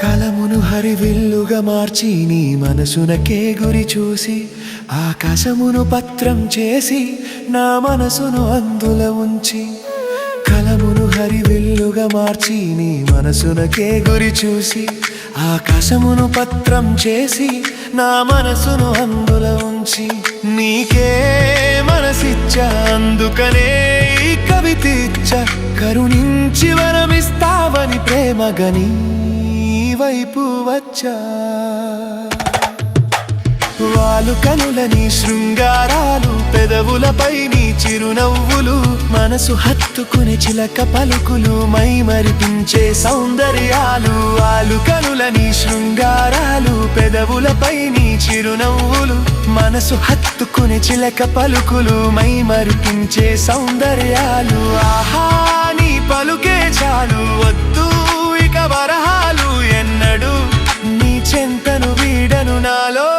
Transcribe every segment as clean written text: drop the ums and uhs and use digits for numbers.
కలమును హరివిల్లుగా మార్చి నీ మనసునకే గురి చూసి ఆకాశమును పత్రం చేసి నా మనసును అందుల ఉంచి కలమును హరివిల్లుగా మార్చి నీ మనసునకే గురి చూసి ఆకాశమును పత్రం చేసి నా మనసును అందుల ఉంచి నీకే మనసిచ్చా అందుకనే ఈ కవితిచ్చ కరుణించి వరమిస్తావని ప్రేమగని వైపు వచ్చా వాలు కనులని శృంగారాలు పెదవులపై నీ చిరునవ్వులు మనసు హత్తుకునే చిలక పలుకులు మై మరిపించే సౌందర్యాలు వాలు కనులని శృంగారాలు పెదవులపై నీ చిరునవ్వులు మనసు హత్తుకునే చిలక పలుకులు మై మరిపించే సౌందర్యాలు ఆహా నీ పలుకే చాలు వద్దు ఇక వరహాలు ఎన్నడు నీ చెంతను వీడను నాలో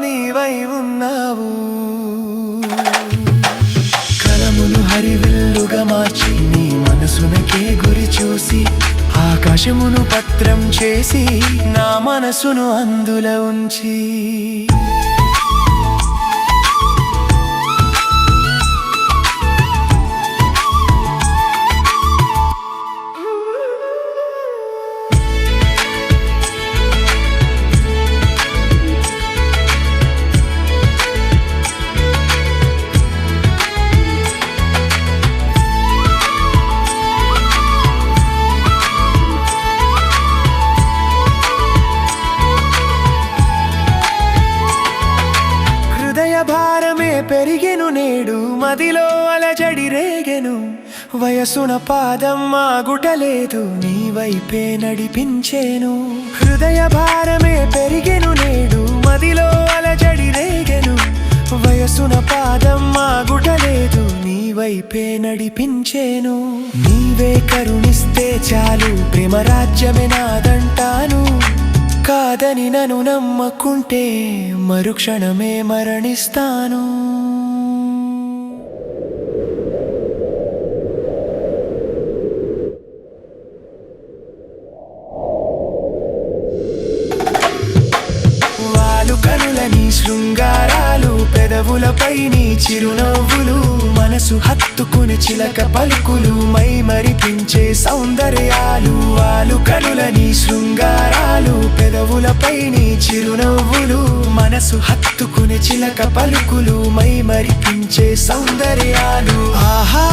నీవై ఉన్నావు కలమును హరివిల్లుగా మార్చి నీ మనసునకే గురి చూసి ఆకాశమును పత్రం చేసి నా మనసును అందుల ఉంచి భారమే పెరిగెను నేడు మదిలో అలజడి రేగెను వయసున పాదం ఆగుటలేదు నీ వైపే నడిపించేను హృదయ భారమే పెరిగెను నేడు మదిలో అలజడి రేగెను వయసున పాదం ఆగుటలేదు నీ వైపే నడిపించేను నీవే కరుణిస్తే చాలు ప్రేమ రాజ్యమే నాదంటాను కాదని నన్ను నమ్మకుంటే మరుక్షణమే మరణిస్తాను వాలు కనులని శృంగారాలు పెదవులపై నీ చిరునవ్వులు మనసు హత్తుకుని చిలక పలుకులు మై మరిపించే మరిపించే సౌందర్యాలు ఆలు కనులని శృంగారాలు పెదవులపై నీ చిరునవ్వులు మనసు హత్తుకునే చిలక పలుకులు మై మరిపించే సౌందర్యాలు ఆహా